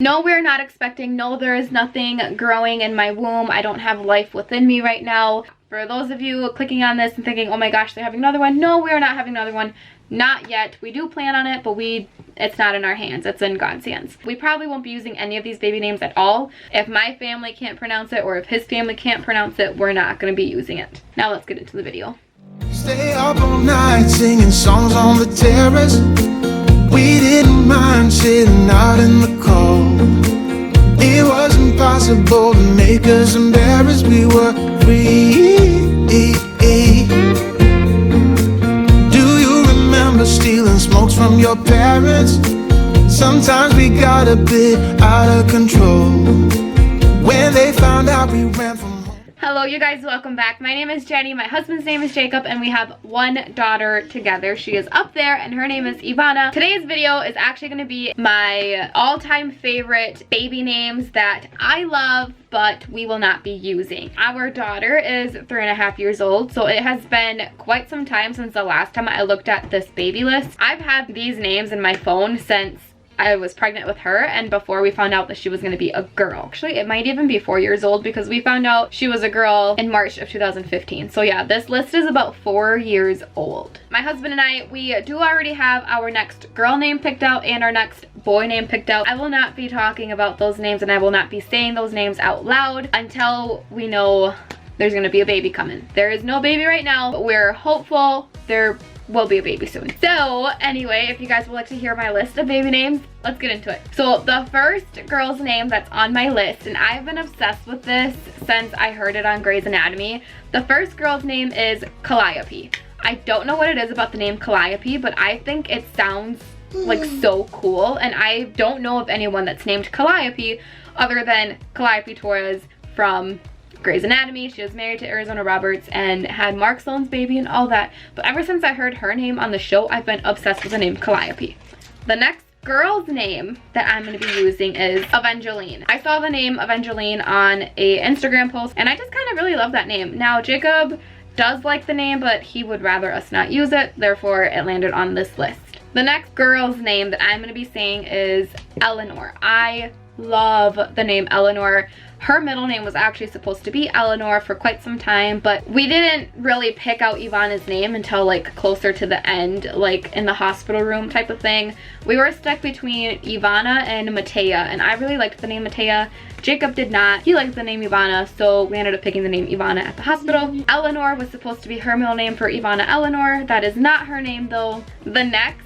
No, we're not expecting. No, there is nothing growing in my womb. I don't have life within me right now. For those of you clicking on this and thinking, oh my gosh, they're having another one. No, we're not having another one. Not yet. We do plan on it, but it's not in our hands. It's in God's hands. We probably won't be using any of these baby names at all. If my family can't pronounce it or if his family can't pronounce it, we're not going to be using it. Now let's get into the video. Stay up all night singing songs on the terrace. We didn't mind sitting out in the cold. It wasn't possible to make us embarrassed. We were free. Do you remember stealing smokes from your parents? Sometimes we got a bit out of control. When they found out we ran from home. Hello you guys, welcome back. My name is Jenny, my husband's name is Jacob, and we have one daughter together. She is up there and her name is Ivonna. Today's video is actually going to be my all-time favorite baby names that I love but we will not be using. Our daughter is 3.5 years old, so it has been quite some time since the last time I looked at this baby list. I've had these names in my phone since I was pregnant with her and before we found out that she was going to be a girl. Actually, it might even be 4 years old because we found out she was a girl in March of 2015. So yeah, this list is about 4 years old. My husband and I, we do already have our next girl name picked out and our next boy name picked out. I will not be talking about those names and I will not be saying those names out loud until we know there's going to be a baby coming. There is no baby right now, but we're hopeful there will be a baby soon. So anyway, if you guys would like to hear my list of baby names, let's get into it. So the first girl's name that's on my list, and I've been obsessed with this since I heard it on Grey's Anatomy. The first girl's name is Calliope. I don't know what it is about the name Calliope, but I think it sounds like so cool, and I don't know of anyone that's named Calliope other than Calliope Torres from Grey's Anatomy. She was married to Arizona Roberts and had Mark Sloan's baby and all that. But ever since I heard her name on the show, I've been obsessed with the name Calliope. The next girl's name that I'm going to be using is Evangeline. I saw the name Evangeline on a Instagram post and I just kind of really love that name. Now Jacob does like the name, but he would rather us not use it, therefore it landed on this list. The next girl's name that I'm going to be saying is Eleanor. I love the name Eleanor. Her middle name was actually supposed to be Eleanor for quite some time, but we didn't really pick out Ivonna's name until like closer to the end, like in the hospital room type of thing. We were stuck between Ivonna and Matea, and I really liked the name Matea. Jacob did not. He liked the name Ivonna, so we ended up picking the name Ivonna at the hospital. Eleanor was supposed to be her middle name for Ivonna Eleanor. That is not her name though. The next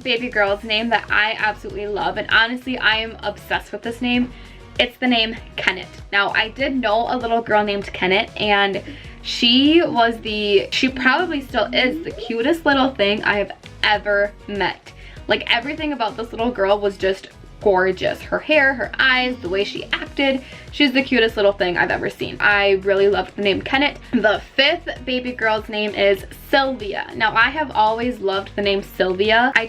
baby girl's name that I absolutely love, and honestly I am obsessed with this name, it's the name Kenneth. Now I did know a little girl named Kenneth, and she probably still is the cutest little thing I have ever met. Like everything about this little girl was just gorgeous. Her hair, her eyes, the way she acted. She's the cutest little thing I've ever seen. I really loved the name Kenneth. The fifth baby girl's name is Sylvia. Now I have always loved the name Sylvia. I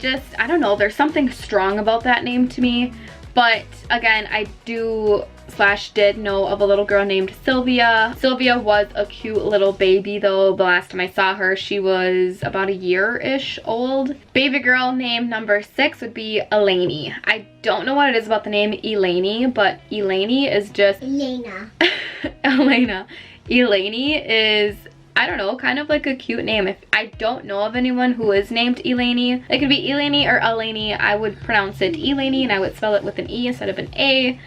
don't know, there's something strong about that name to me. But again, I did know of a little girl named Sylvia. Sylvia was a cute little baby though. The last time I saw her, she was about a year-ish old. Baby girl name number 6 would be Eleni. I don't know what it is about the name Eleni, but Eleni is just... Elena. Elena. Eleni is, I don't know, kind of like a cute name. If I don't know of anyone who is named Eleni. It could be Eleni or Eleni. I would pronounce it Eleni and I would spell it with an E instead of an A.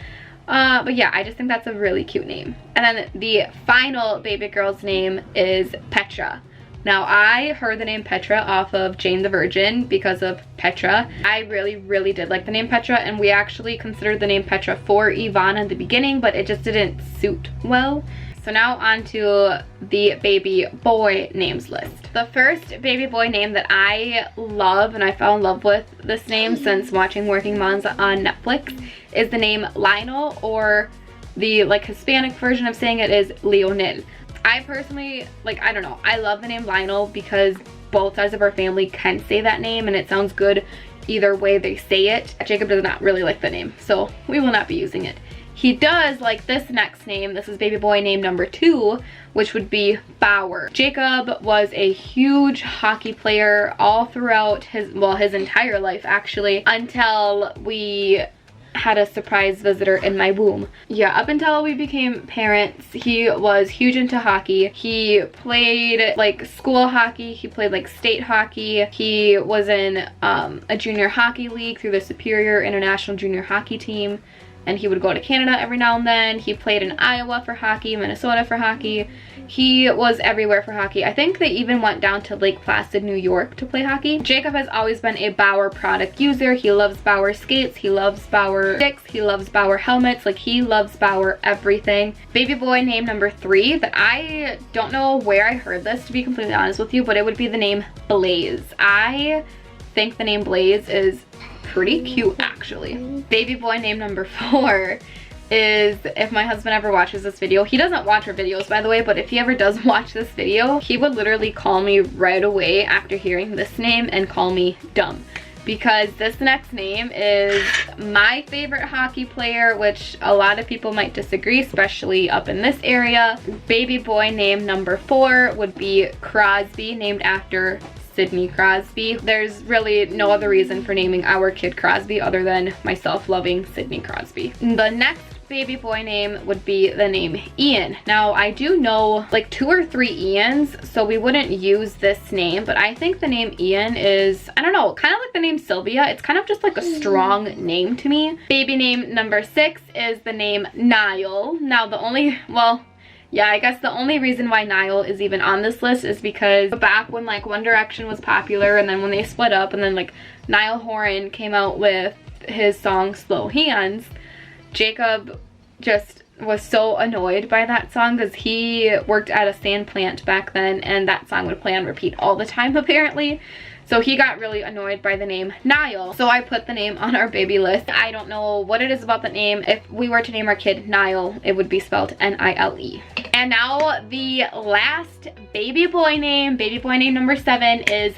But yeah, I just think that's a really cute name. And then the final baby girl's name is Petra. Now I heard the name Petra off of Jane the Virgin because of Petra. I really did like the name Petra, and we actually considered the name Petra for Ivonna in the beginning, but it just didn't suit well. So now on to the baby boy names list. The first baby boy name that I love, and I fell in love with this name since watching Working Moms on Netflix, is the name Lionel, or the like Hispanic version of saying it is Leonel. I personally, like, I don't know, I love the name Lionel because both sides of our family can say that name and it sounds good either way they say it. Jacob does not really like the name, so we will not be using it. He does like this next name. This is baby boy name number 2, which would be Bauer. Jacob was a huge hockey player all throughout his entire life actually, until we had a surprise visitor in my womb. Yeah, up until we became parents, he was huge into hockey. He played like school hockey, he played like state hockey. He was in a junior hockey league through the Superior International Junior Hockey Team, and he would go to Canada every now and then. He played in Iowa for hockey, Minnesota for hockey. He was everywhere for hockey. I think they even went down to Lake Placid, New York to play hockey. Jacob has always been a Bauer product user. He loves Bauer skates, he loves Bauer sticks, he loves Bauer helmets, like he loves Bauer everything. Baby boy name number 3, that I don't know where I heard this, to be completely honest with you, but it would be the name Blaze. I think the name Blaze is pretty cute actually. Baby boy name number 4 is, if my husband ever watches this video, he doesn't watch our videos by the way, but if he ever does watch this video, he would literally call me right away after hearing this name and call me dumb, because this next name is my favorite hockey player, which a lot of people might disagree, especially up in this area. Baby boy name number 4 would be Crosby, named after Sidney Crosby. There's really no other reason for naming our kid Crosby other than myself loving Sidney Crosby. The next baby boy name would be the name Ian. Now I do know like 2 or 3 Ians, so we wouldn't use this name, but I think the name Ian is, I don't know, kind of like the name Sylvia. It's kind of just like a strong name to me. Baby name number 6 is the name Niall. Now the only, well, yeah, I guess the only reason why Niall is even on this list is because back when like One Direction was popular, and then when they split up, and then like Niall Horan came out with his song Slow Hands, Jacob just was so annoyed by that song because he worked at a sand plant back then, and that song would play on repeat all the time apparently. So he got really annoyed by the name Niall. So I put the name on our baby list. I don't know what it is about the name. If we were to name our kid Niall, it would be spelled N-I-L-E. And now the last baby boy name number 7 is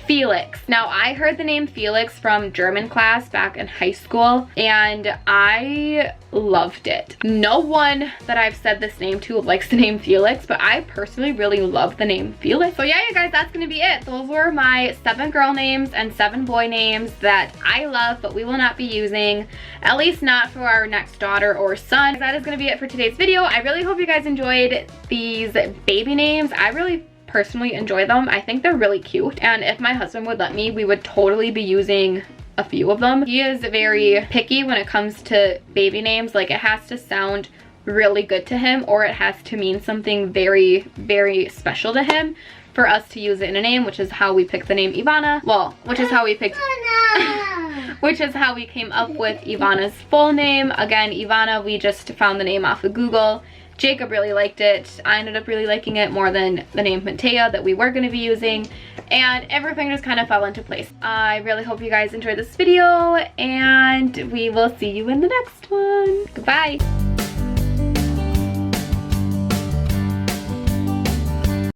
Felix. Now I heard the name Felix from German class back in high school, and I loved it. No one that I've said this name to likes the name Felix, but I personally really love the name Felix. So yeah, you guys, that's gonna be it. Those were my 7 girl names and 7 boy names that I love, but we will not be using, at least not for our next daughter or son. That is gonna be it for today's video. I really hope you guys enjoyed these baby names. I really personally enjoy them. I think they're really cute, and if my husband would let me, we would totally be using a few of them. He is very picky when it comes to baby names. Like, it has to sound really good to him, or it has to mean something very, very special to him for us to use it in a name, which is how we picked the name Ivonna. Well, which is how we picked which is how we came up with Ivonna's full name. Again, Ivonna, we just found the name off of Google. Jacob really liked it. I ended up really liking it more than the name Matea that we were going to be using, and everything just kind of fell into place. I really hope you guys enjoyed this video, and we will see you in the next one. Goodbye.